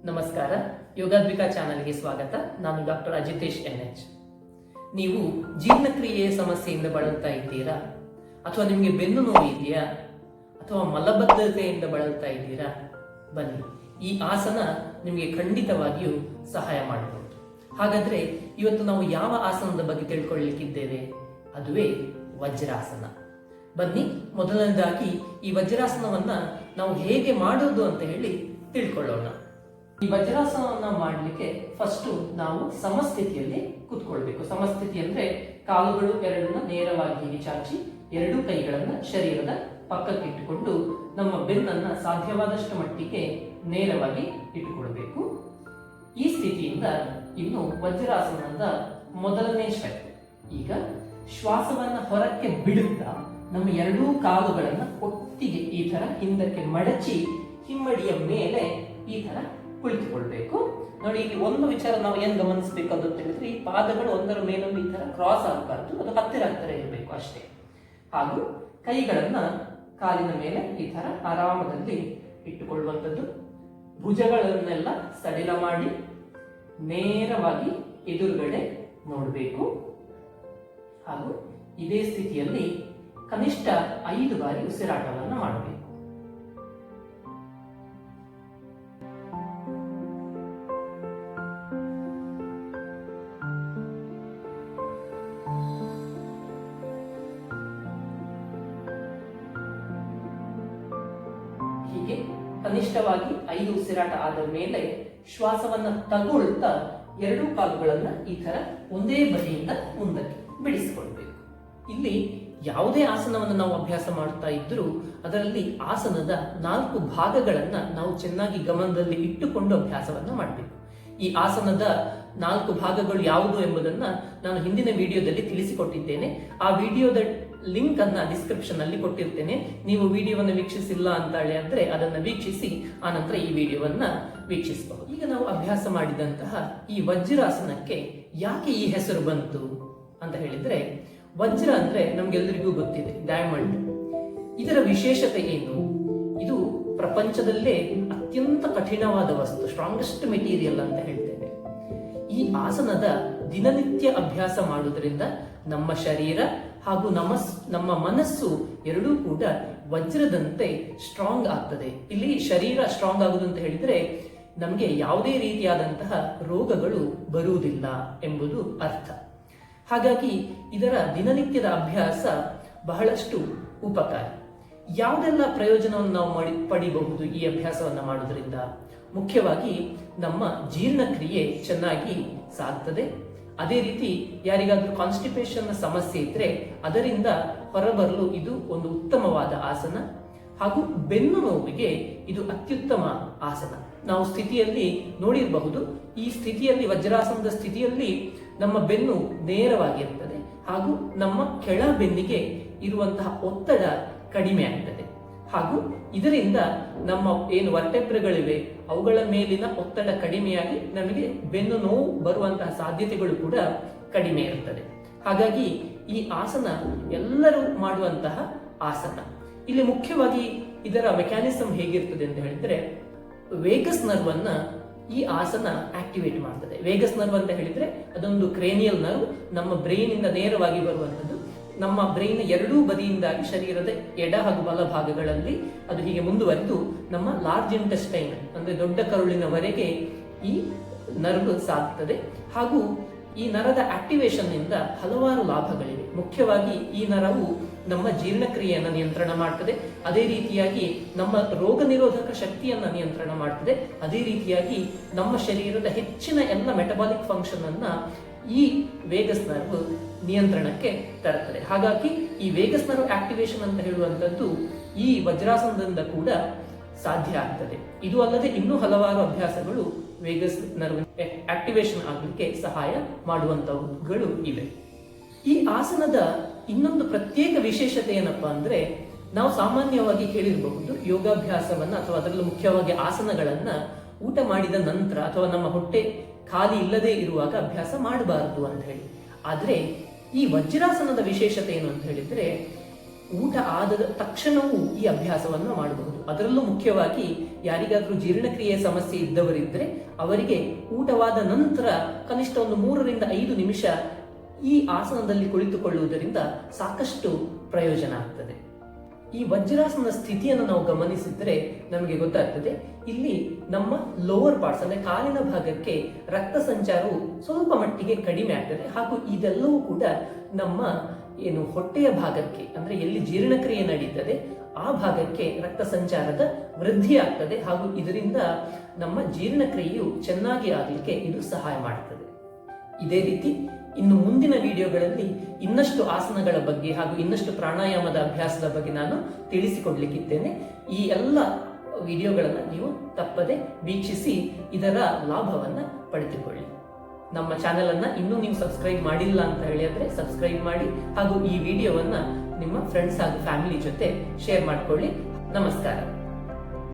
ನಮಸ್ಕಾರ. ಯೋಗಾದ್ವಿಕಾ ಚಾನಲ್ಗೆ ಸ್ವಾಗತ. ನಾನು ಡಾಕ್ಟರ್ ಅಜಿತೇಶ್ NH. ನೀವು ಜೀರ್ಣಕ್ರಿಯೆಯ ಸಮಸ್ಯೆಯಿಂದ ಬಳಲ್ತಾ ಇದ್ದೀರಾ, ಅಥವಾ ನಿಮಗೆ ಬೆನ್ನು ನೋವು ಇದೆಯಾ, ಅಥವಾ ಮಲಬದ್ಧತೆಯಿಂದ ಬಳಲ್ತಾ ಇದ್ದೀರಾ? ಬನ್ನಿ, ಈ ಆಸನ ನಿಮಗೆ ಖಂಡಿತವಾಗಿಯೂ ಸಹಾಯ ಮಾಡಬಹುದು. ಹಾಗಾದ್ರೆ ಇವತ್ತು ನಾವು ಯಾವ ಆಸನದ ಬಗ್ಗೆ ತಿಳ್ಕೊಳ್ಳಿಕ್ಕಿದ್ದೇವೆ? ಅದುವೇ ವಜ್ರಾಸನ. ಬನ್ನಿ, ಮೊದಲನೇದಾಗಿ ಈ ವಜ್ರಾಸನವನ್ನ ನಾವು ಹೇಗೆ ಮಾಡೋದು ಅಂತ ಹೇಳಿ ತಿಳ್ಕೊಳ್ಳೋಣ. ಈ ವಜ್ರಾಸನವನ್ನ ಮಾಡಲಿಕ್ಕೆ ಫಸ್ಟ್ ನಾವು ಸಮಸ್ಥಿತಿಯಲ್ಲಿ ಕೂತ್ಕೊಳ್ಬೇಕು. ಸಮಸ್ಥಿತಿ ಅಂದ್ರೆ ಕಾಲುಗಳು ಎರಡನ್ನ ನೇರವಾಗಿ ಹೀಗೆ ಚಾಚಿ ಎರಡೂ ಕೈಗಳನ್ನ ಶರೀರದ ಪಕ್ಕಕ್ಕೆ ಇಟ್ಟುಕೊಂಡು ನಮ್ಮ ಬೆನ್ನನ್ನ ಸಾಧ್ಯವಾದಷ್ಟು ಮಟ್ಟಿಗೆ ನೇರವಾಗಿ ಇಟ್ಟುಕೊಳ್ಬೇಕು. ಈ ಸ್ಥಿತಿಯಿಂದ ಇನ್ನು ವಜ್ರಾಸನದ ಮೊದಲನೇ ಸ್ಟೆಪ್. ಈಗ ಶ್ವಾಸವನ್ನ ಹೊರಕ್ಕೆ ಬಿಡುತ್ತಾ ನಮ್ಮ ಎರಡೂ ಕಾಲುಗಳನ್ನ ಒಟ್ಟಿಗೆ ಈ ತರ ಹಿಂದಕ್ಕೆ ಮಡಚಿ ಹಿಮ್ಮಡಿಯ ಮೇಲೆ ಈ ತರ ಕುಳಿತುಕೊಳ್ಬೇಕು. ನೋಡಿ, ಇಲ್ಲಿ ಒಂದು ವಿಚಾರ ನಾವು ಏನ್ ಗಮನಿಸಬೇಕು ಅಂತ ಹೇಳಿದ್ರೆ, ಈ ಪಾದಗಳು ಒಂದರ ಮೇಲೊಂದು ಈ ತರ ಕ್ರಾಸ್ ಆಗಬಾರ್ದು, ಅದು ಹತ್ತಿರ ಇರಬೇಕು ಅಷ್ಟೇ. ಹಾಗೂ ಕೈಗಳನ್ನ ಕಾಲಿನ ಮೇಲೆ ಈ ತರ ಆರಾಮದಲ್ಲಿ ಇಟ್ಟುಕೊಳ್ಳುವಂಥದ್ದು. ಭುಜಗಳನ್ನೆಲ್ಲ ಸಡಿಲ ಮಾಡಿ ನೇರವಾಗಿ ಎದುರುಗಡೆ ನೋಡಬೇಕು. ಹಾಗೂ ಇದೇ ಸ್ಥಿತಿಯಲ್ಲಿ ಕನಿಷ್ಠ 5 ಬಾರಿ ಉಸಿರಾಟವನ್ನು ಮಾಡಬೇಕು. ಹೀಗೆ ಕನಿಷ್ಠವಾಗಿ 5 ಉಸಿರಾಟ ಆದ ಮೇಲೆ ಶ್ವಾಸವನ್ನ ತಗೊಳ್ತಾ ಎರಡೂ ಕಾಲುಗಳನ್ನ ಈ ತರ ಒಂದೇ ಬದಿಯಿಂದ ಮುಂದಕ್ಕೆ ಬಿಡಿಸಿಕೊಳ್ಬೇಕು. ಇಲ್ಲಿ ಯಾವುದೇ ಆಸನವನ್ನು ನಾವು ಅಭ್ಯಾಸ ಮಾಡ್ತಾ ಇದ್ರೂ ಅದರಲ್ಲಿ ಆಸನದ 4 ಭಾಗಗಳನ್ನ ನಾವು ಚೆನ್ನಾಗಿ ಗಮನದಲ್ಲಿ ಇಟ್ಟುಕೊಂಡು ಅಭ್ಯಾಸವನ್ನ ಮಾಡಬೇಕು. ಈ ಆಸನದ 4 ಭಾಗಗಳು ಯಾವುದು ಎಂಬುದನ್ನ ನಾನು ಹಿಂದಿನ ವಿಡಿಯೋದಲ್ಲಿ ತಿಳಿಸಿಕೊಟ್ಟಿದ್ದೇನೆ. ಆ ವಿಡಿಯೋದ ಲಿಂಕ್ ಅನ್ನ ಡಿಸ್ಕ್ರಿಪ್ಷನ್ ಅಲ್ಲಿ ಕೊಟ್ಟಿರ್ತೇನೆ. ನೀವು ವಿಡಿಯೋವನ್ನು ವೀಕ್ಷಿಸಿಲ್ಲ ಅಂತ ಹೇಳಿದ್ರೆ ಅದನ್ನ ವೀಕ್ಷಿಸಿ ಆನಂತರ ಈ ವಿಡಿಯೋವನ್ನ ವೀಕ್ಷಿಸಬಹುದು. ಈಗ ನಾವು ಅಭ್ಯಾಸ ಮಾಡಿದಂತಹ ಈ ವಜ್ರಾಸನಕ್ಕೆ ಯಾಕೆ ಈ ಹೆಸರು ಬಂತು ಅಂತ ಹೇಳಿದ್ರೆ, ವಜ್ರ ಅಂದ್ರೆ ನಮ್ಗೆಲ್ಲರಿಗೂ ಗೊತ್ತಿದೆ, ಡೈಮಂಡ್. ಇದರ ವಿಶೇಷತೆ ಏನು? ಇದು ಪ್ರಪಂಚದಲ್ಲೇ ಅತ್ಯಂತ ಕಠಿಣವಾದ ವಸ್ತು, ಸ್ಟ್ರಾಂಗೆಸ್ಟ್ ಮೆಟೀರಿಯಲ್ ಅಂತ ಹೇಳ್ತೇವೆ. ಈ ಆಸನದ ದಿನನಿತ್ಯ ಅಭ್ಯಾಸ ಮಾಡುವುದರಿಂದ ನಮ್ಮ ಶರೀರ ಹಾಗೂ ನಮ್ಮ ಮನಸ್ಸು ಎರಡೂ ಕೂಡ ವಜ್ರದಂತೆ ಸ್ಟ್ರಾಂಗ್ ಆಗ್ತದೆ. ಇಲ್ಲಿ ಶರೀರ ಸ್ಟ್ರಾಂಗ್ ಆಗುವುದು ಅಂತ ಹೇಳಿದ್ರೆ ನಮಗೆ ಯಾವುದೇ ರೀತಿಯಾದಂತಹ ರೋಗಗಳು ಬರುವುದಿಲ್ಲ ಎಂಬುದು ಅರ್ಥ. ಹಾಗಾಗಿ ಇದರ ದಿನನಿತ್ಯದ ಅಭ್ಯಾಸ ಬಹಳಷ್ಟು ಉಪಕಾರಿ. ಯಾವುದೆಲ್ಲ ಪ್ರಯೋಜನವನ್ನು ನಾವು ಪಡಿಬಹುದು ಈ ಅಭ್ಯಾಸವನ್ನ ಮಾಡುವುದರಿಂದ? ಮುಖ್ಯವಾಗಿ ನಮ್ಮ ಜೀರ್ಣಕ್ರಿಯೆ ಚೆನ್ನಾಗಿ ಸಾಗ್ತದೆ. ಅದೇ ರೀತಿ ಯಾರಿಗಾದ್ರೂ ಕಾನ್ಸ್ಟಿಪೇಷನ್ ಸಮಸ್ಯೆ ಇದ್ರೆ ಅದರಿಂದ ಹೊರಬರಲು ಇದು ಒಂದು ಉತ್ತಮವಾದ ಆಸನ. ಹಾಗೂ ಬೆನ್ನು ನೋವಿಗೆ ಇದು ಅತ್ಯುತ್ತಮ ಆಸನ. ನಾವು ಸ್ಥಿತಿಯಲ್ಲಿ ನೋಡಿರಬಹುದು, ಈ ಸ್ಥಿತಿಯಲ್ಲಿ ವಜ್ರಾಸನದ ಸ್ಥಿತಿಯಲ್ಲಿ ನಮ್ಮ ಬೆನ್ನು ನೇರವಾಗಿರುತ್ತದೆ ಹಾಗೂ ನಮ್ಮ ಕೆಳ ಬೆನ್ನಿಗೆ ಇರುವಂತಹ ಒತ್ತಡ ಕಡಿಮೆ ಆಗ್ತದೆ. ಹಾಗೂ ಇದರಿಂದ ನಮ್ಮ ಏನು ವರ್ಟೆಬ್ರಗಳಿವೆ ಅವುಗಳ ಮೇಲಿನ ಒತ್ತಡ ಕಡಿಮೆಯಾಗಿ ನಮಗೆ ಬೆನ್ನು ನೋವು ಬರುವಂತಹ ಸಾಧ್ಯತೆಗಳು ಕೂಡ ಕಡಿಮೆ ಇರುತ್ತದೆ. ಹಾಗಾಗಿ ಈ ಆಸನ ಎಲ್ಲರೂ ಮಾಡುವಂತಹ ಆಸನ. ಇಲ್ಲಿ ಮುಖ್ಯವಾಗಿ ಇದರ ಮೆಕ್ಯಾನಿಸಮ್ ಹೇಗಿರ್ತದೆ ಅಂತ ಹೇಳಿದ್ರೆ, ವೇಗಸ್ ನರ್ವ್ ಅನ್ನ ಈ ಆಸನ ಆಕ್ಟಿವೇಟ್ ಮಾಡ್ತದೆ. ವೇಗಸ್ ನರ್ವ್ ಅಂತ ಹೇಳಿದ್ರೆ ಅದೊಂದು ಕ್ರೇನಿಯಲ್ ನರ್ವ್, ನಮ್ಮ ಬ್ರೈನ್ ಇಂದ ನೇರವಾಗಿ ಬರುವಂತದ್ದು. ನಮ್ಮ ಬ್ರೈನ್ ಎರಡೂ ಬದಿಯಿಂದಾಗಿ ಶರೀರದ ಎಡ ಹಾಗೂ ಬಲ ಭಾಗಗಳಲ್ಲಿ ಅದು ಹೀಗೆ ಮುಂದುವರೆದು ನಮ್ಮ ಲಾರ್ಜ್ ಇಂಟೆಸ್ಟೈನ್ ಅಂದ್ರೆ ದೊಡ್ಡ ಕರುಳಿನವರೆಗೆ ಈ ನರ್ವ್ ಸಾಗ್ತದೆ. ಹಾಗೂ ಈ ನರದ ಆಕ್ಟಿವೇಶನ್ ನಿಂದ ಹಲವಾರು ಲಾಭಗಳಿವೆ. ಮುಖ್ಯವಾಗಿ ಈ ನರವು ನಮ್ಮ ಜೀರ್ಣಕ್ರಿಯೆಯನ್ನು ನಿಯಂತ್ರಣ ಮಾಡ್ತದೆ. ಅದೇ ರೀತಿಯಾಗಿ ನಮ್ಮ ರೋಗ ನಿರೋಧಕ ಶಕ್ತಿಯನ್ನ ನಿಯಂತ್ರಣ ಮಾಡ್ತದೆ. ಅದೇ ರೀತಿಯಾಗಿ ನಮ್ಮ ಶರೀರದ ಹೆಚ್ಚಿನ ಎಲ್ಲ ಮೆಟಬಾಲಿಕ್ ಫಂಕ್ಷನ್ ಅನ್ನ ಈ ವೇಗಸ್ ನರ್ವ್ ನಿಯಂತ್ರಣಕ್ಕೆ ತರುತ್ತದೆ. ಹಾಗಾಗಿ ಈ ವೇಗಸ್ ನರ್ವ್ ಆಕ್ಟಿವೇಶನ್ ಅಂತ ಹೇಳುವಂತದ್ದು ಈ ವಜ್ರಾಸನದಿಂದ ಕೂಡ ಸಾಧ್ಯ ಆಗ್ತದೆ. ಇದು ಅಲ್ಲದೆ ಇನ್ನೂ ಹಲವಾರು ಅಭ್ಯಾಸಗಳು ವೇಗಸ್ ನರ್ವ್ ಆಕ್ಟಿವೇಶನ್ ಆಗಲಿಕ್ಕೆ ಸಹಾಯ ಮಾಡುವಂತವುಗಳು ಇವೆ. ಈ ಆಸನದ ಇನ್ನೊಂದು ಪ್ರತ್ಯೇಕ ವಿಶೇಷತೆ ಏನಪ್ಪಾ ಅಂದ್ರೆ, ನಾವು ಸಾಮಾನ್ಯವಾಗಿ ಕೇಳಿರಬಹುದು ಯೋಗಾಭ್ಯಾಸವನ್ನ ಅಥವಾ ಅದರಲ್ಲೂ ಮುಖ್ಯವಾಗಿ ಆಸನಗಳನ್ನ ಊಟ ಮಾಡಿದ ನಂತರ ಅಥವಾ ನಮ್ಮ ಹೊಟ್ಟೆ ಖಾಲಿ ಇಲ್ಲದೆ ಇರುವಾಗ ಅಭ್ಯಾಸ ಮಾಡಬಾರದು ಅಂತ ಹೇಳಿ. ಆದ್ರೆ ಈ ವಜ್ರಾಸನದ ವಿಶೇಷತೆ ಏನು ಅಂತ ಹೇಳಿದ್ರೆ, ಊಟ ಆದ ತಕ್ಷಣವೂ ಈ ಅಭ್ಯಾಸವನ್ನು ಮಾಡಬಹುದು. ಅದರಲ್ಲೂ ಮುಖ್ಯವಾಗಿ ಯಾರಿಗಾದ್ರೂ ಜೀರ್ಣಕ್ರಿಯೆ ಸಮಸ್ಯೆ ಇದ್ದವರಿದ್ರೆ ಅವರಿಗೆ ಊಟವಾದ ನಂತರ ಕನಿಷ್ಠ ಒಂದು 3ರಿಂದ 5 ನಿಮಿಷ ಈ ಆಸನದಲ್ಲಿ ಕುಳಿತುಕೊಳ್ಳುವುದರಿಂದ ಸಾಕಷ್ಟು ಪ್ರಯೋಜನ ಆಗ್ತದೆ. ಈ ವಜ್ರಾಸನ ಸ್ಥಿತಿಯನ್ನು ನಾವು ಗಮನಿಸಿದ್ರೆ ನಮಗೆ ಗೊತ್ತಾಗ್ತದೆ, ಇಲ್ಲಿ ನಮ್ಮ ಲೋವರ್ ಪಾರ್ಟ್ಸ್ ಅಂದ್ರೆ ಕಾಲಿನ ಭಾಗಕ್ಕೆ ರಕ್ತ ಸಂಚಾರವು ಸ್ವಲ್ಪ ಮಟ್ಟಿಗೆ ಕಡಿಮೆ ಆಗ್ತದೆ. ಹಾಗೂ ಇದೆಲ್ಲವೂ ಕೂಡ ನಮ್ಮ ಹೊಟ್ಟೆಯ ಭಾಗಕ್ಕೆ ಅಂದ್ರೆ ಎಲ್ಲಿ ಜೀರ್ಣಕ್ರಿಯೆ ನಡೀತದೆ ಆ ಭಾಗಕ್ಕೆ ರಕ್ತ ಸಂಚಾರದ ವೃದ್ಧಿ ಆಗ್ತದೆ. ಹಾಗೂ ಇದರಿಂದ ನಮ್ಮ ಜೀರ್ಣಕ್ರಿಯೆಯು ಚೆನ್ನಾಗಿ ಆಗಲಿಕ್ಕೆ ಇದು ಸಹಾಯ ಮಾಡ್ತದೆ. ಇದೇ ರೀತಿ ಇನ್ನು ಮುಂದಿನ ವಿಡಿಯೋಗಳಲ್ಲಿ ಇನ್ನಷ್ಟು ಆಸನಗಳ ಬಗ್ಗೆ ಹಾಗೂ ಇನ್ನಷ್ಟು ಪ್ರಾಣಾಯಾಮದ ಅಭ್ಯಾಸದ ಬಗ್ಗೆ ನಾನು ತಿಳಿಸಿಕೊಡ್ಲಿಕ್ಕಿದ್ದೇನೆ. ಈ ಎಲ್ಲ ವಿಡಿಯೋಗಳನ್ನು ನೀವು ತಪ್ಪದೆ ವೀಕ್ಷಿಸಿ ಇದರ ಲಾಭವನ್ನ ಪಡೆದುಕೊಳ್ಳಿ. ನಮ್ಮ ಚಾನೆಲ್ ಅನ್ನ ಇನ್ನೂ ನೀವು ಸಬ್ಸ್ಕ್ರೈಬ್ ಮಾಡಿಲ್ಲ ಅಂತ ಹೇಳಿದ್ರೆ ಸಬ್ಸ್ಕ್ರೈಬ್ ಮಾಡಿ ಹಾಗೂ ಈ ವಿಡಿಯೋವನ್ನ ನಿಮ್ಮ ಫ್ರೆಂಡ್ಸ್ ಹಾಗೂ ಫ್ಯಾಮಿಲಿ ಜೊತೆ ಶೇರ್ ಮಾಡ್ಕೊಳ್ಳಿ. ನಮಸ್ಕಾರ.